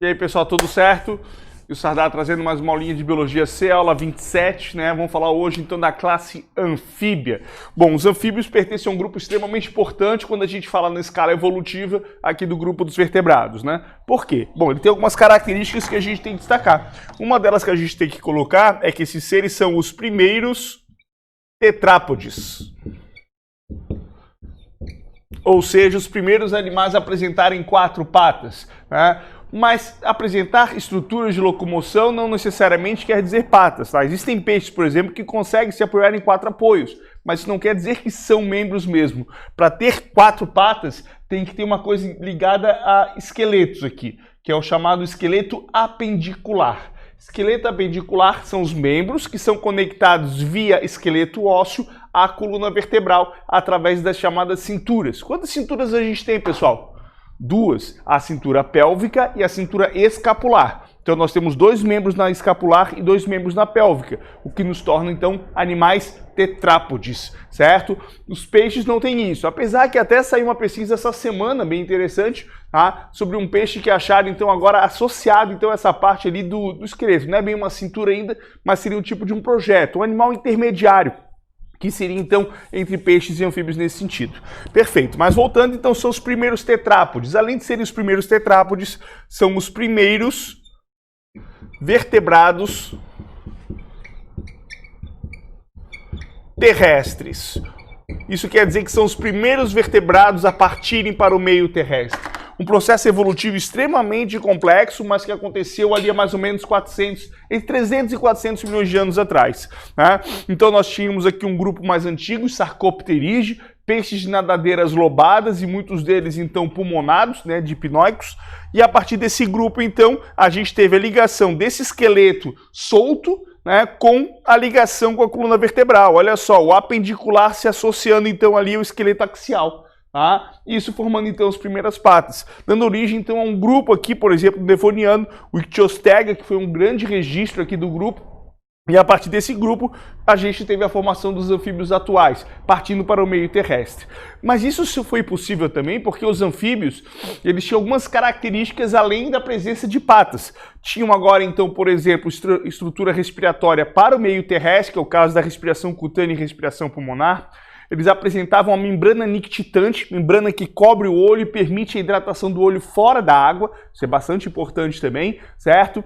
E aí, pessoal, tudo certo? E o Sardar trazendo mais uma aulinha de Biologia C, aula 27, né? Vamos falar hoje, então, da classe anfíbia. Bom, os anfíbios pertencem a um grupo extremamente importante quando a gente fala na escala evolutiva aqui do grupo dos vertebrados, né? Por quê? Bom, ele tem algumas características que a gente tem que destacar. Uma delas que a gente tem que colocar é que esses seres são os primeiros tetrápodes. Ou seja, os primeiros animais a apresentarem 4 patas, né? Mas apresentar estruturas de locomoção não necessariamente quer dizer patas, tá? Existem peixes, por exemplo, que conseguem se apoiar em 4 apoios, mas isso não quer dizer que são membros mesmo. Para ter 4 patas, tem que ter uma coisa ligada a esqueletos aqui, que é o chamado esqueleto apendicular. Esqueleto apendicular são os membros que são conectados via esqueleto ósseo à coluna vertebral através das chamadas cinturas. Quantas cinturas a gente tem, pessoal? 2, a cintura pélvica e a cintura escapular. Então nós temos 2 membros na escapular e 2 membros na pélvica, o que nos torna então animais tetrápodes, certo? Os peixes não têm isso, apesar que até saiu uma pesquisa essa semana bem interessante, tá? Sobre um peixe que acharam então agora associado então essa parte ali do esqueleto. Não é bem uma cintura ainda, mas seria um tipo de um projeto, um animal intermediário, que seria, então, entre peixes e anfíbios nesse sentido. Perfeito. Mas voltando, então, são os primeiros tetrápodes. Além de serem os primeiros tetrápodes, são os primeiros vertebrados terrestres. Isso quer dizer que são os primeiros vertebrados a partirem para o meio terrestre. Um processo evolutivo extremamente complexo, mas que aconteceu ali há mais ou menos entre 300 e 400 milhões de anos atrás, né? Então nós tínhamos aqui um grupo mais antigo, Sarcopterygidae, peixes de nadadeiras lobadas e muitos deles então pulmonados, né, dipnoicos. E a partir desse grupo então a gente teve a ligação desse esqueleto solto, né, com a ligação com a coluna vertebral. Olha só, o apendicular se associando então ali ao esqueleto axial. Tá? Isso formando então as primeiras patas, dando origem então a um grupo aqui, por exemplo, devoniano, o Ichthyostega, que foi um grande registro aqui do grupo, e a partir desse grupo a gente teve a formação dos anfíbios atuais, partindo para o meio terrestre. Mas isso foi possível também porque os anfíbios, eles tinham algumas características além da presença de patas. Tinham agora então, por exemplo, estrutura respiratória para o meio terrestre, que é o caso da respiração cutânea e respiração pulmonar. Eles apresentavam uma membrana nictitante, membrana que cobre o olho e permite a hidratação do olho fora da água. Isso é bastante importante também, certo?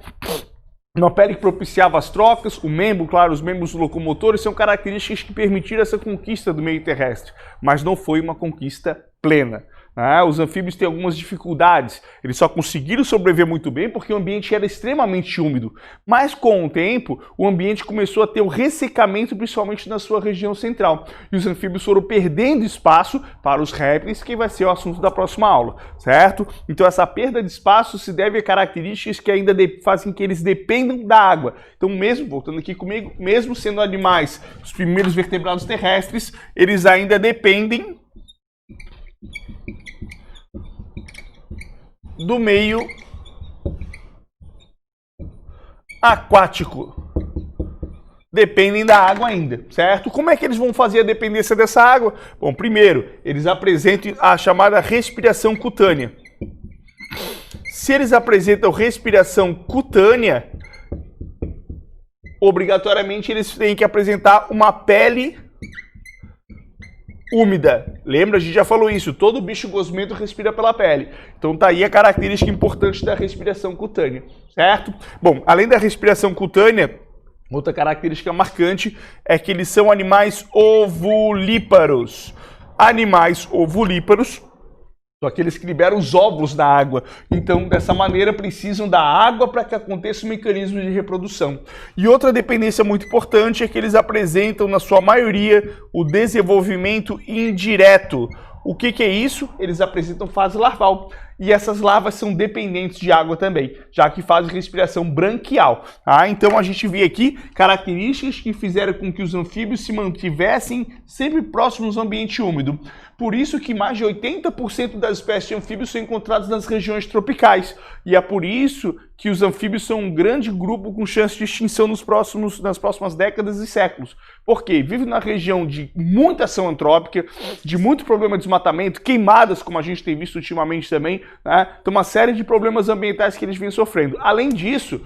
Uma pele que propiciava as trocas, o membro, claro, os membros locomotores são características que permitiram essa conquista do meio terrestre, mas não foi uma conquista plena. Os anfíbios têm algumas dificuldades, eles só conseguiram sobreviver muito bem porque o ambiente era extremamente úmido, mas com o tempo o ambiente começou a ter um ressecamento, principalmente na sua região central, e os anfíbios foram perdendo espaço para os répteis, que vai ser o assunto da próxima aula, certo? Então essa perda de espaço se deve a características que ainda fazem que eles dependam da água. Então mesmo, voltando aqui comigo, mesmo sendo animais, os primeiros vertebrados terrestres, eles ainda dependem do meio aquático. Dependem da água ainda, certo? Como é que eles vão fazer a dependência dessa água? Bom, primeiro, eles apresentam a chamada respiração cutânea. Se eles apresentam respiração cutânea, obrigatoriamente eles têm que apresentar uma pele úmida. Lembra? A gente já falou isso. Todo bicho gosmento respira pela pele. Então tá aí a característica importante da respiração cutânea, certo? Bom, além da respiração cutânea, outra característica marcante é que eles são animais ovulíparos. Animais ovulíparos são aqueles que liberam os óvulos da água. Então, dessa maneira, precisam da água para que aconteça o mecanismo de reprodução. E outra dependência muito importante é que eles apresentam, na sua maioria, o desenvolvimento indireto. O que é isso? Eles apresentam fase larval. E essas larvas são dependentes de água também, já que fazem respiração branquial. Então a gente vê aqui características que fizeram com que os anfíbios se mantivessem sempre próximos ao ambiente úmido. Por isso que mais de 80% das espécies de anfíbios são encontradas nas regiões tropicais. E é por isso que os anfíbios são um grande grupo com chance de extinção nas próximas décadas e séculos. Porque vive na região de muita ação antrópica, de muito problema de desmatamento, queimadas, como a gente tem visto ultimamente também, né? Então uma série de problemas ambientais que eles vêm sofrendo. Além disso,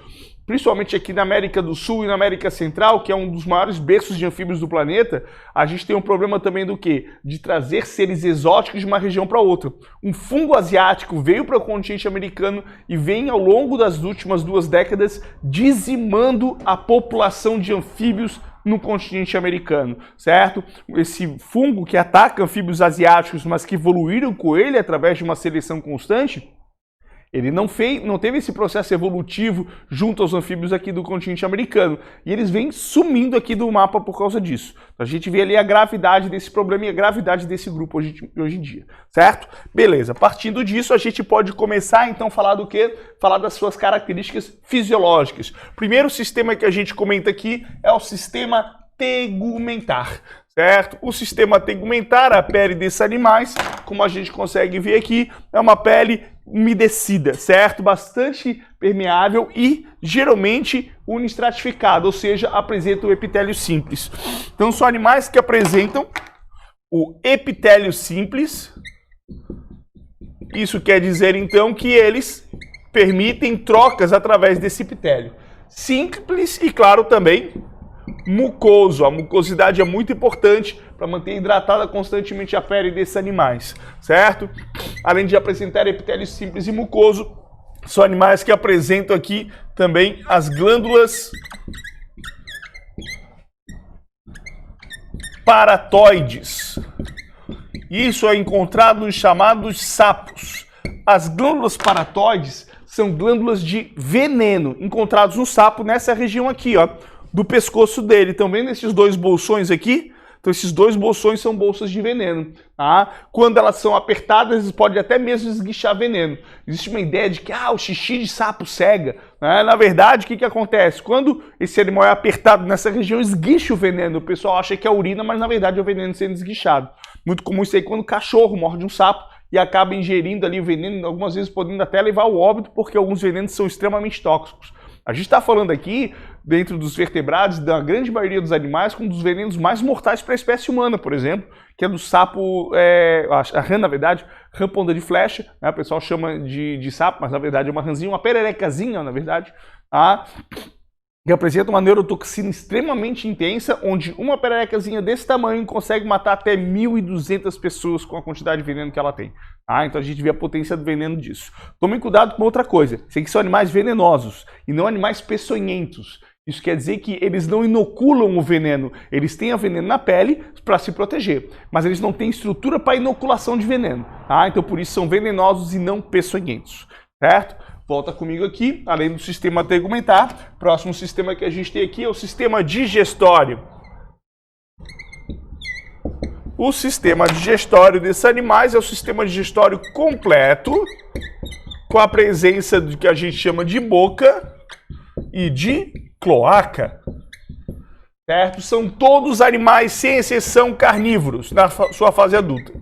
principalmente aqui na América do Sul e na América Central, que é um dos maiores berços de anfíbios do planeta, a gente tem um problema também do quê? De trazer seres exóticos de uma região para outra. Um fungo asiático veio para o continente americano e vem ao longo das últimas 2 décadas dizimando a população de anfíbios no continente americano, certo? Esse fungo que ataca anfíbios asiáticos, mas que evoluíram com ele através de uma seleção constante, ele não teve esse processo evolutivo junto aos anfíbios aqui do continente americano. E eles vêm sumindo aqui do mapa por causa disso. A gente vê ali a gravidade desse problema e a gravidade desse grupo hoje em dia, certo? Beleza, partindo disso a gente pode começar então a falar do quê? Falar das suas características fisiológicas. Primeiro sistema que a gente comenta aqui é o sistema tegumentar. Certo? O sistema tegumentar, a pele desses animais, como a gente consegue ver aqui, é uma pele umedecida, certo? Bastante permeável e geralmente unistratificada, ou seja, apresenta o epitélio simples. Então são animais que apresentam o epitélio simples. Isso quer dizer então que eles permitem trocas através desse epitélio. Simples e, claro, também mucoso. A mucosidade é muito importante para manter hidratada constantemente a pele desses animais, certo? Além de apresentar epitélio simples e mucoso, são animais que apresentam aqui também as glândulas paratóides. Isso é encontrado nos chamados sapos. As glândulas paratóides são glândulas de veneno encontrados no sapo nessa região aqui, ó, do pescoço dele. Estão vendo esses 2 bolsões aqui? Então esses 2 bolsões são bolsas de veneno. Tá? Quando elas são apertadas, eles podem até mesmo esguichar veneno. Existe uma ideia de que o xixi de sapo cega. Né? Na verdade, o que acontece? Quando esse animal é apertado nessa região, esguicha o veneno. O pessoal acha que é urina, mas na verdade é o veneno sendo esguichado. Muito comum isso aí quando o cachorro morde um sapo e acaba ingerindo ali o veneno, algumas vezes podendo até levar ao óbito, porque alguns venenos são extremamente tóxicos. A gente está falando aqui, dentro dos vertebrados, da grande maioria dos animais, com um dos venenos mais mortais para a espécie humana, por exemplo, que é do sapo, a rã, na verdade, rã ponta de flecha, né? O pessoal chama de sapo, mas na verdade é uma rãzinha, uma pererecazinha, na verdade, tá? Que apresenta uma neurotoxina extremamente intensa, onde uma pererecazinha desse tamanho consegue matar até 1.200 pessoas com a quantidade de veneno que ela tem. Então a gente vê a potência do veneno disso. Tomem cuidado com outra coisa. Isso aqui são animais venenosos e não animais peçonhentos. Isso quer dizer que eles não inoculam o veneno. Eles têm o veneno na pele para se proteger, mas eles não têm estrutura para inoculação de veneno. Então por isso são venenosos e não peçonhentos. Certo? Volta comigo aqui, além do sistema tegumentar. Próximo sistema que a gente tem aqui é o sistema digestório. O sistema digestório desses animais é o sistema digestório completo, com a presença do que a gente chama de boca e de cloaca. Certo? São todos animais, sem exceção, carnívoros na sua fase adulta.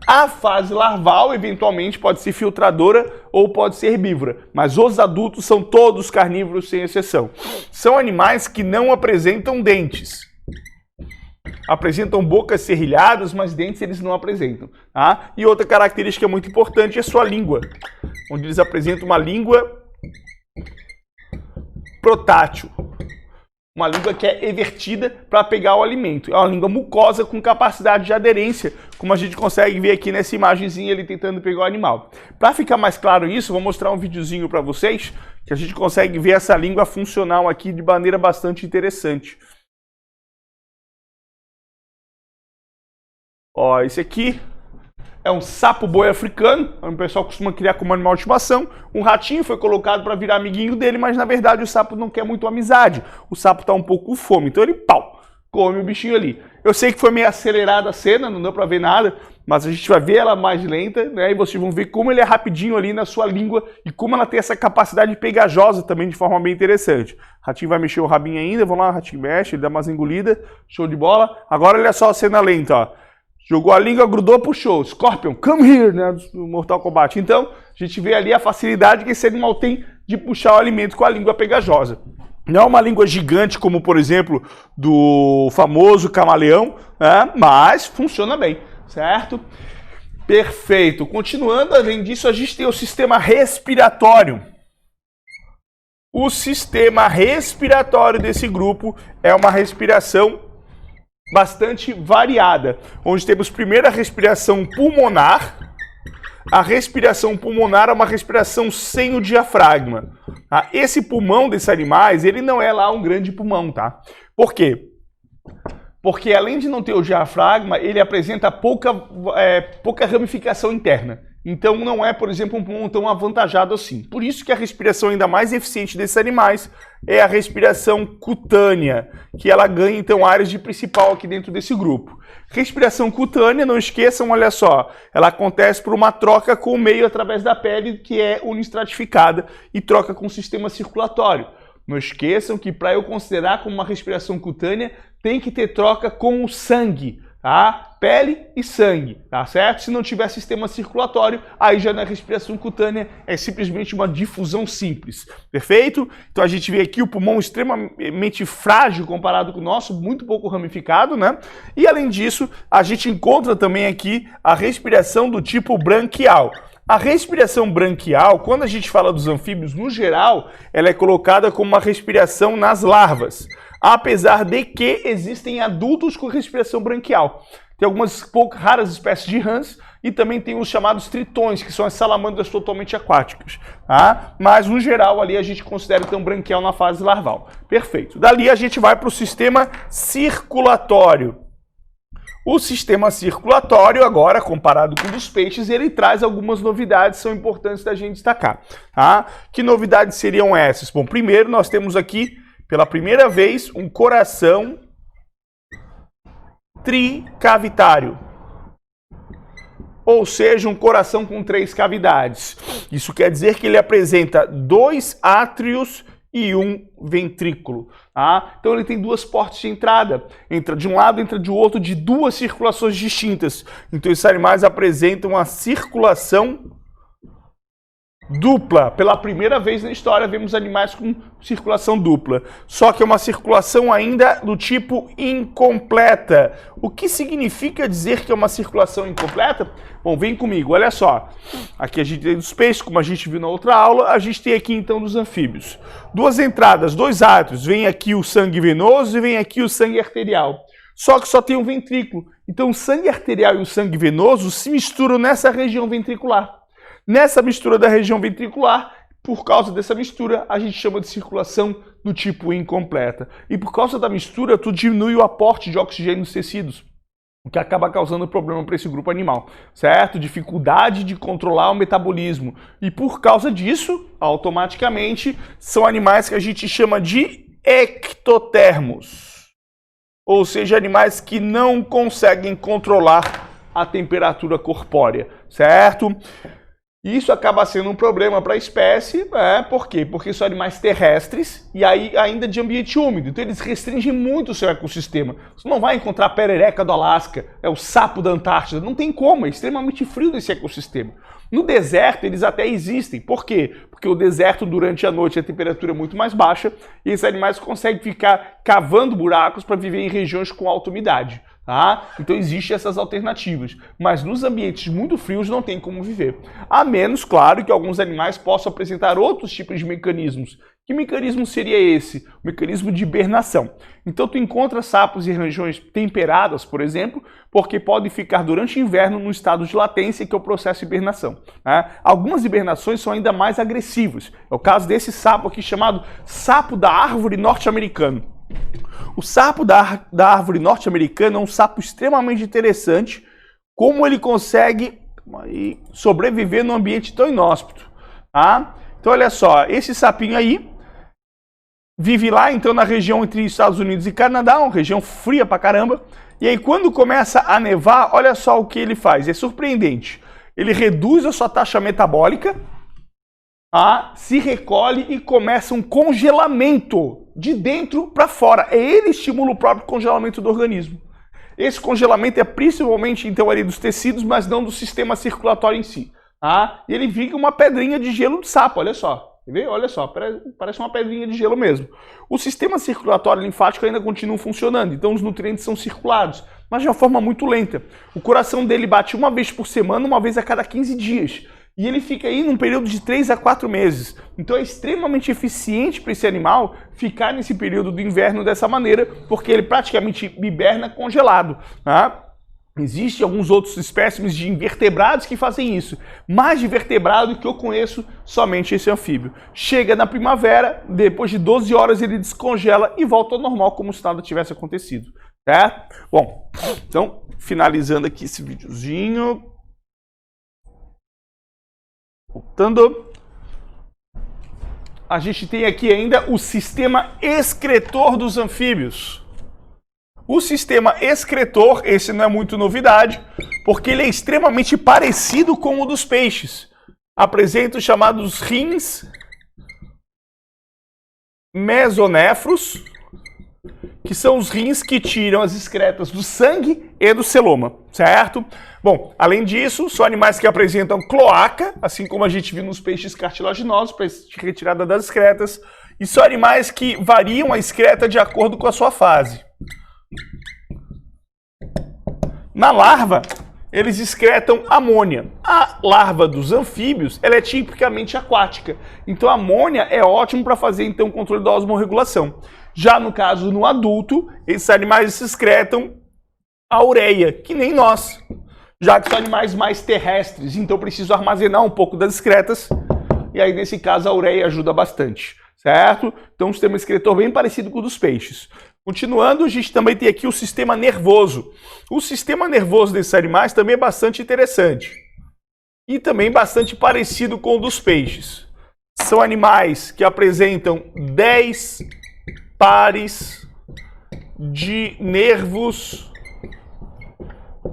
A fase larval, eventualmente, pode ser filtradora ou pode ser herbívora, mas os adultos são todos carnívoros, sem exceção. São animais que não apresentam dentes. Apresentam bocas serrilhadas, mas dentes eles não apresentam. Tá? E outra característica muito importante é sua língua, onde eles apresentam uma língua protátil. Uma língua que é evertida para pegar o alimento. É uma língua mucosa com capacidade de aderência, como a gente consegue ver aqui nessa imagenzinha ele tentando pegar o animal. Para ficar mais claro isso, vou mostrar um videozinho para vocês, que a gente consegue ver essa língua funcional aqui de maneira bastante interessante. Ó, esse aqui é um sapo-boi africano, o pessoal costuma criar como animal de estimação. Um ratinho foi colocado para virar amiguinho dele, mas na verdade o sapo não quer muito amizade. O sapo está um pouco com fome, então ele, come o bichinho ali. Eu sei que foi meio acelerada a cena, não deu para ver nada, mas a gente vai ver ela mais lenta, né? E vocês vão ver como ele é rapidinho ali na sua língua e como ela tem essa capacidade pegajosa também de forma bem interessante. O ratinho vai mexer o rabinho ainda, vamos lá, o ratinho mexe, ele dá umas engolidas, show de bola. Agora olha só a cena lenta, ó. Jogou a língua, grudou, puxou. Scorpion, come here, né? Do Mortal Kombat. Então, a gente vê ali a facilidade que esse animal tem de puxar o alimento com a língua pegajosa. Não é uma língua gigante como, por exemplo, do famoso camaleão, né? Mas funciona bem, certo? Perfeito. Continuando, além disso, a gente tem o sistema respiratório. O sistema respiratório desse grupo é uma respiração bastante variada, onde temos primeiro a respiração pulmonar. A respiração pulmonar é uma respiração sem o diafragma. Tá? Esse pulmão desses animais, ele não é lá um grande pulmão, tá? Por quê? Porque além de não ter o diafragma, ele apresenta pouca ramificação interna. Então não é, por exemplo, um pulmão tão avantajado assim. Por isso que a respiração ainda mais eficiente desses animais é a respiração cutânea, que ela ganha então áreas de principal aqui dentro desse grupo. Respiração cutânea, não esqueçam, olha só, ela acontece por uma troca com o meio através da pele, que é unistratificada, e troca com o sistema circulatório. Não esqueçam que para eu considerar como uma respiração cutânea, tem que ter troca com o sangue, tá? Pele e sangue, tá certo? Se não tiver sistema circulatório, aí já na respiração cutânea é simplesmente uma difusão simples, perfeito? Então a gente vê aqui o pulmão extremamente frágil comparado com o nosso, muito pouco ramificado, né? E além disso, a gente encontra também aqui a respiração do tipo branquial. A respiração branquial, quando a gente fala dos anfíbios no geral, ela é colocada como uma respiração nas larvas, apesar de que existem adultos com respiração branquial. Tem algumas raras espécies de rãs e também tem os chamados tritões, que são as salamandras totalmente aquáticas. Tá? Mas, no geral, ali a gente considera então branquial na fase larval. Perfeito. Dali a gente vai para o sistema circulatório. O sistema circulatório, agora, comparado com o dos peixes, ele traz algumas novidades que são importantes da gente destacar. Tá? Que novidades seriam essas? Bom, primeiro nós temos aqui, pela primeira vez, um coração tricavitário. Ou seja, um coração com 3 cavidades. Isso quer dizer que ele apresenta 2 átrios e um ventrículo. Tá? Então ele tem 2 portas de entrada. Entra de um lado, entra de outro, de 2 circulações distintas. Então esses animais apresentam uma circulação dupla. Pela primeira vez na história vemos animais com circulação dupla. Só que é uma circulação ainda do tipo incompleta. O que significa dizer que é uma circulação incompleta? Bom, vem comigo, olha só. Aqui a gente tem dos peixes, como a gente viu na outra aula, a gente tem aqui então dos anfíbios. 2 entradas, 2 átrios, vem aqui o sangue venoso e vem aqui o sangue arterial. Só que só tem um ventrículo. Então o sangue arterial e o sangue venoso se misturam nessa região ventricular. Nessa mistura da região ventricular, por causa dessa mistura, a gente chama de circulação do tipo incompleta. E por causa da mistura, tu diminui o aporte de oxigênio nos tecidos, o que acaba causando problema para esse grupo animal, certo? Dificuldade de controlar o metabolismo. E por causa disso, automaticamente, são animais que a gente chama de ectotermos. Ou seja, animais que não conseguem controlar a temperatura corpórea, certo? Isso acaba sendo um problema para a espécie, por quê? Porque são animais terrestres e aí ainda de ambiente úmido, então eles restringem muito o seu ecossistema. Você não vai encontrar a perereca do Alasca, o sapo da Antártida, não tem como, é extremamente frio desse ecossistema. No deserto eles até existem, por quê? Porque o deserto durante a noite a temperatura é muito mais baixa e esses animais conseguem ficar cavando buracos para viver em regiões com alta umidade. Tá? Então existem essas alternativas, mas nos ambientes muito frios não tem como viver. A menos, claro, que alguns animais possam apresentar outros tipos de mecanismos. Que mecanismo seria esse? O mecanismo de hibernação. Então tu encontra sapos em regiões temperadas, por exemplo, porque podem ficar durante o inverno no estado de latência, que é o processo de hibernação. Tá? Algumas hibernações são ainda mais agressivas. É o caso desse sapo aqui chamado sapo da árvore norte-americano. O sapo da árvore norte-americana é um sapo extremamente interessante, como ele consegue sobreviver num ambiente tão inóspito. Tá? Então olha só, esse sapinho aí vive lá então na região entre Estados Unidos e Canadá, uma região fria pra caramba, e aí quando começa a nevar, olha só o que ele faz, é surpreendente. Ele reduz a sua taxa metabólica, se recolhe e começa um congelamento de dentro para fora. Ele estimula o próprio congelamento do organismo. Esse congelamento é principalmente, então, ali dos tecidos, mas não do sistema circulatório em si. Tá? E ele fica uma pedrinha de gelo de sapo, olha só. Quer ver? Olha só, parece uma pedrinha de gelo mesmo. O sistema circulatório linfático ainda continua funcionando, então os nutrientes são circulados, mas de uma forma muito lenta. O coração dele bate uma vez por semana, uma vez a cada 15 dias. E ele fica aí num período de 3 a 4 meses. Então é extremamente eficiente para esse animal ficar nesse período do inverno dessa maneira, porque ele praticamente hiberna congelado. Tá? Existem alguns outros espécimes de invertebrados que fazem isso. Mais de vertebrado que eu conheço, somente esse anfíbio. Chega na primavera, depois de 12 horas ele descongela e volta ao normal como se nada tivesse acontecido. Certo? Bom, então, finalizando aqui esse videozinho. Voltando. A gente tem aqui ainda o sistema excretor dos anfíbios. O sistema excretor, esse não é muito novidade, porque ele é extremamente parecido com o dos peixes. Apresenta os chamados rins mesonefros, que são os rins que tiram as excretas do sangue e do celoma, certo? Bom, além disso, são animais que apresentam cloaca, assim como a gente viu nos peixes cartilaginosos, para retirada das excretas, e são animais que variam a excreta de acordo com a sua fase. Na larva, eles excretam amônia. A larva dos anfíbios, ela é tipicamente aquática. Então a amônia é ótimo para fazer então o controle da osmorregulação. Já no caso no adulto, esses animais excretam a ureia, que nem nós. Já que são animais mais terrestres, então preciso armazenar um pouco das excretas. E aí nesse caso a ureia ajuda bastante, certo? Então um sistema excretor bem parecido com o dos peixes. Continuando, a gente também tem aqui o sistema nervoso. O sistema nervoso desses animais também é bastante interessante. E também bastante parecido com o dos peixes. São animais que apresentam 10 pares de nervos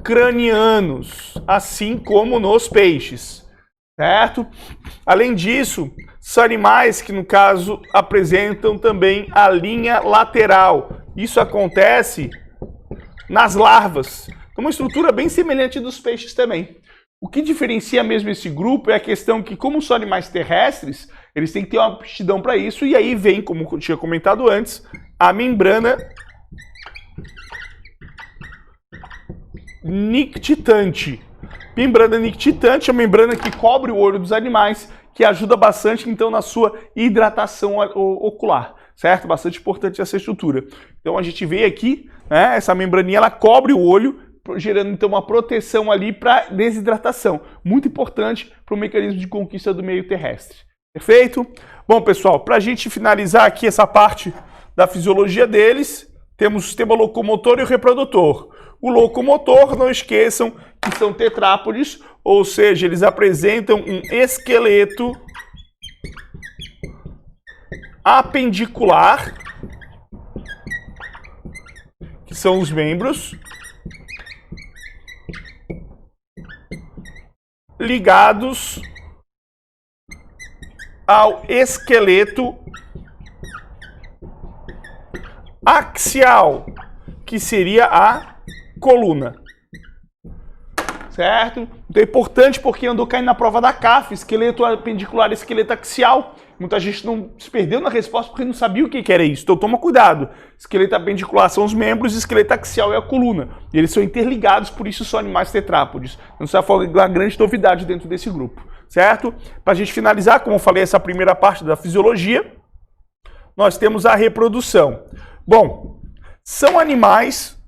cranianos, assim como nos peixes, certo? Além disso, são animais que, no caso, apresentam também a linha lateral. Isso acontece nas larvas. Uma estrutura bem semelhante dos peixes também. O que diferencia mesmo esse grupo é a questão que, como são animais terrestres, eles têm que ter uma aptidão para isso, e aí vem, como eu tinha comentado antes, a membrana nictitante. Membrana nictitante é a membrana que cobre o olho dos animais, que ajuda bastante, então, na sua hidratação ocular, certo? Bastante importante essa estrutura. Então, a gente vê aqui, né, essa membraninha, ela cobre o olho, gerando, então, uma proteção ali para desidratação. Muito importante para o mecanismo de conquista do meio terrestre. Perfeito? Bom, pessoal, para a gente finalizar aqui essa parte da fisiologia deles, temos o sistema locomotor e o reprodutor. O locomotor, não esqueçam que são tetrápodes, ou seja, eles apresentam um esqueleto apendicular, que são os membros, ligados ao esqueleto axial, que seria a coluna. Certo? Então é importante porque andou caindo na prova da CAF, esqueleto apendicular e esqueleto axial. Muita gente não se perdeu na resposta porque não sabia o que era isso. Então toma cuidado. Esqueleto apendicular são os membros e esqueleto axial é a coluna. E eles são interligados, por isso são animais tetrápodes. Não se foi uma grande novidade dentro desse grupo. Certo? Para a gente finalizar, como eu falei, essa primeira parte da fisiologia, nós temos a reprodução. Bom, são animais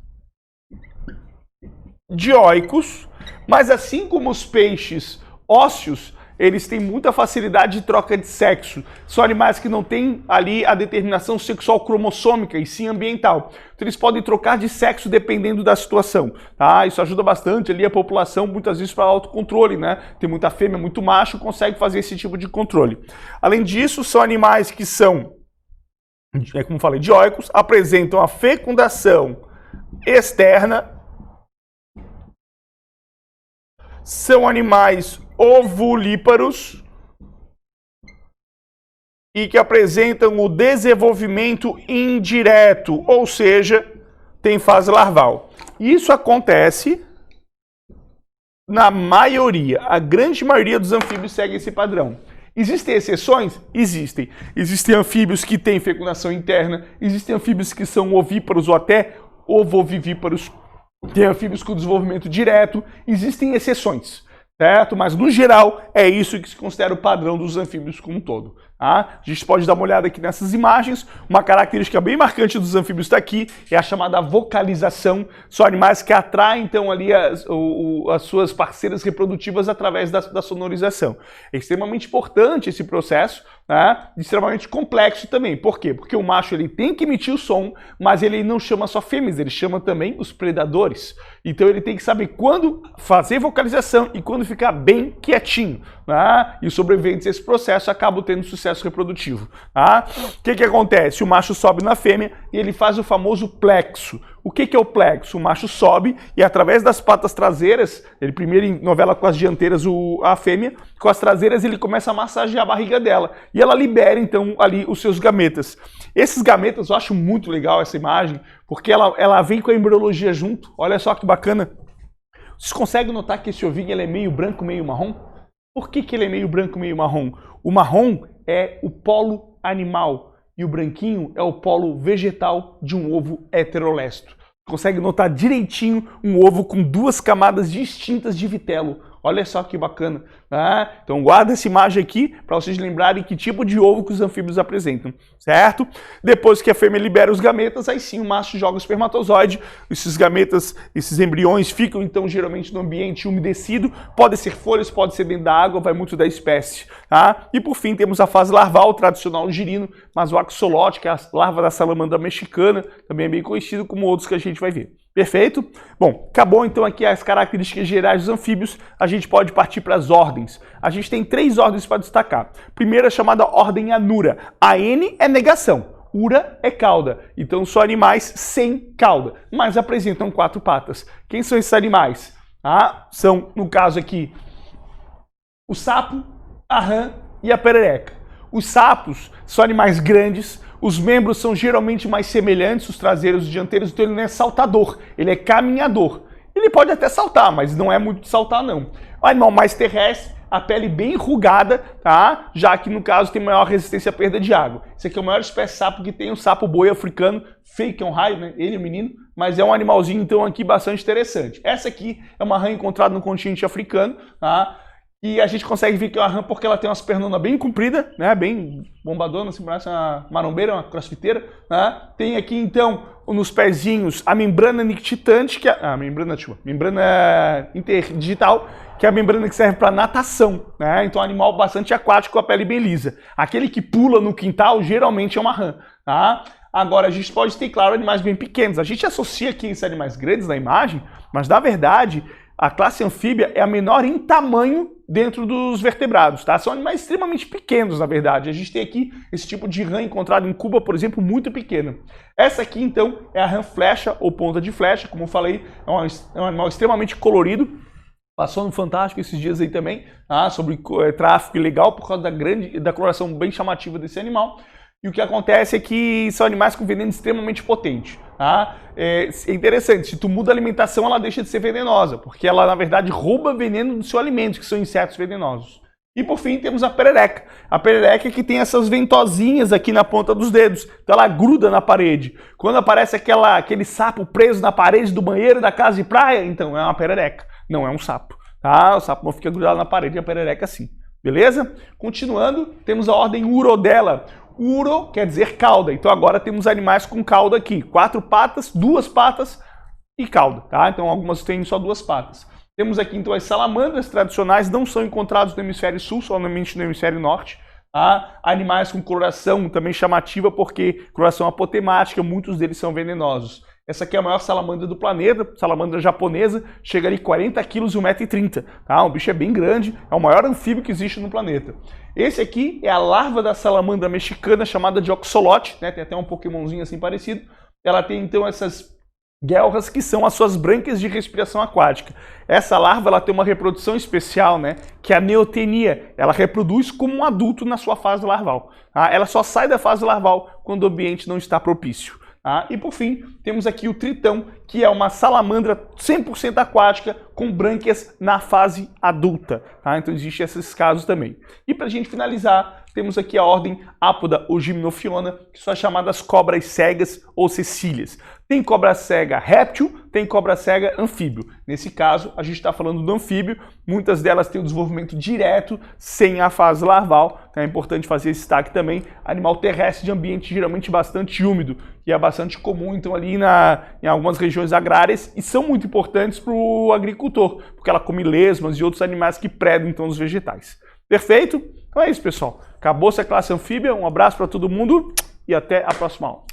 dioicos, mas assim como os peixes ósseos, eles têm muita facilidade de troca de sexo. São animais que não têm ali a determinação sexual cromossômica e sim ambiental. Então eles podem trocar de sexo dependendo da situação. Tá? Isso ajuda bastante ali a população, muitas vezes para autocontrole, né? Tem muita fêmea, muito macho, consegue fazer esse tipo de controle. Além disso, são animais que são, como falei, dioicos, apresentam a fecundação externa. São animais ovulíparos e que apresentam o desenvolvimento indireto, ou seja, tem fase larval. Isso acontece na maioria, a grande maioria dos anfíbios segue esse padrão. Existem exceções? Existem. Existem anfíbios que têm fecundação interna, existem anfíbios que são ovíparos ou até ovovivíparos, tem anfíbios com desenvolvimento direto, existem exceções, certo? Mas no geral é isso que se considera o padrão dos anfíbios como um todo. Tá? A gente pode dar uma olhada aqui nessas imagens. Uma característica bem marcante dos anfíbios está aqui, é a chamada vocalização. São animais que atraem então ali as suas parceiras reprodutivas através da sonorização. É extremamente importante esse processo, né? Extremamente complexo também. Por quê? Porque o macho ele tem que emitir o som, mas ele não chama só fêmeas, ele chama também os predadores. Então ele tem que saber quando fazer vocalização e quando ficar bem quietinho. Né? E os sobreviventes desse processo acabam tendo sucesso reprodutivo. Tá? O que acontece? O macho sobe na fêmea e ele faz o famoso plexo. O que é o plexo? O macho sobe e através das patas traseiras, ele primeiro novela com as dianteiras a fêmea, com as traseiras ele começa a massagear a barriga dela e ela libera então ali os seus gametas. Esses gametas, eu acho muito legal essa imagem, porque ela vem com a embriologia junto. Olha só que bacana. Vocês conseguem notar que esse ovinho ele é meio branco, meio marrom? Por que ele é meio branco, meio marrom? O marrom é o polo animal e o branquinho é o polo vegetal de um ovo heterolesto. Consegue notar direitinho um ovo com duas camadas distintas de vitelo. Olha só que bacana. Tá? Então guarda essa imagem aqui para vocês lembrarem que tipo de ovo que os anfíbios apresentam, certo? Depois que a fêmea libera os gametas, aí sim o macho joga o espermatozoide. Esses gametas, esses embriões ficam então geralmente no ambiente umedecido. Pode ser folhas, pode ser dentro da água, vai muito da espécie. Tá? E por fim temos a fase larval, tradicional girino, mas o axolote, que é a larva da salamandra mexicana, também é bem conhecido como outros que a gente vai ver. Perfeito? Bom, acabou então aqui as características gerais dos anfíbios, a gente pode partir para as ordens. A gente tem 3 ordens para destacar. Primeira é chamada ordem Anura. A N é negação, Ura é cauda. Então são animais sem cauda, mas apresentam 4 patas. Quem são esses animais? São, no caso aqui, o sapo, a rã e a perereca. Os sapos são animais grandes, os membros são geralmente mais semelhantes, os traseiros e os dianteiros, então ele não é saltador, ele é caminhador. Ele pode até saltar, mas não é muito de saltar não. O animal mais terrestre, a pele bem enrugada, tá? Já que no caso tem maior resistência à perda de água. Esse aqui é o maior espécie de sapo que tem, o sapo boi africano, feio que é um raio, né? Ele é um menino, mas é um animalzinho então aqui bastante interessante. Essa aqui é uma rã encontrada no continente africano, tá? E a gente consegue ver que é uma rã porque ela tem umas pernonas bem compridas, né? Bem bombadona, assim, parece uma marombeira, uma crossfiteira. Né? Tem aqui, então, nos pezinhos, a membrana nictitante, que é a membrana interdigital, que é a membrana que serve para natação. Né? Então, é um animal bastante aquático, com a pele bem lisa. Aquele que pula no quintal, geralmente é uma rã. Tá? Agora, a gente pode ter, claro, animais bem pequenos. A gente associa aqui esses animais grandes na imagem, mas, na verdade, a classe anfíbia é a menor em tamanho dentro dos vertebrados, tá? São animais extremamente pequenos, na verdade. A gente tem aqui esse tipo de rã encontrado em Cuba, por exemplo, muito pequena. Essa aqui, então, é a rã flecha, ou ponta de flecha, como eu falei, é um animal extremamente colorido. Passou no Fantástico esses dias aí também, tá? Sobre tráfico ilegal, por causa da coloração bem chamativa desse animal. E o que acontece é que são animais com veneno extremamente potente. Tá? É interessante, se tu muda a alimentação, ela deixa de ser venenosa, porque ela, na verdade, rouba veneno do seu alimento, que são insetos venenosos. E, por fim, temos a perereca. A perereca é que tem essas ventosinhas aqui na ponta dos dedos, então ela gruda na parede. Quando aparece aquele sapo preso na parede do banheiro da casa de praia, então é uma perereca, não é um sapo. Tá? O sapo não fica grudado na parede, a perereca sim. Beleza? Continuando, temos a ordem Urodela. Uro quer dizer cauda, então agora temos animais com cauda aqui, 4 patas, 2 patas e cauda, tá? Então algumas têm só 2 patas. Temos aqui então as salamandras tradicionais, não são encontrados no hemisfério sul, somente no hemisfério norte. Tá? Animais com coloração também chamativa, porque coloração apotemática, muitos deles são venenosos. Essa aqui é a maior salamandra do planeta, salamandra japonesa, chega ali 40 kg e 1,30 m. Tá? O bicho é bem grande, é o maior anfíbio que existe no planeta. Esse aqui é a larva da salamandra mexicana, chamada de oxolote, né? Tem até um pokémonzinho assim parecido. Ela tem então essas guelras que são as suas brânquias de respiração aquática. Essa larva ela tem uma reprodução especial, né? Que é a neotenia. Ela reproduz como um adulto na sua fase larval. Tá? Ela só sai da fase larval quando o ambiente não está propício. Tá? E por fim, temos aqui o tritão, que é uma salamandra 100% aquática com brânquias na fase adulta. Tá? Então existem esses casos também. E para a gente finalizar, temos aqui a ordem Apoda ou Gymnophiona, que são as chamadas cobras cegas ou cecílias. Tem cobra cega réptil, tem cobra cega anfíbio. Nesse caso, a gente está falando do anfíbio, muitas delas têm o desenvolvimento direto, sem a fase larval. Então é importante fazer esse destaque também. Animal terrestre de ambiente geralmente bastante úmido, que é bastante comum então ali em algumas regiões agrárias, e são muito importantes para o agricultor, porque ela come lesmas e outros animais que predam então os vegetais. Perfeito? Então é isso, pessoal. Acabou-se a classe anfíbia, um abraço para todo mundo e até a próxima aula.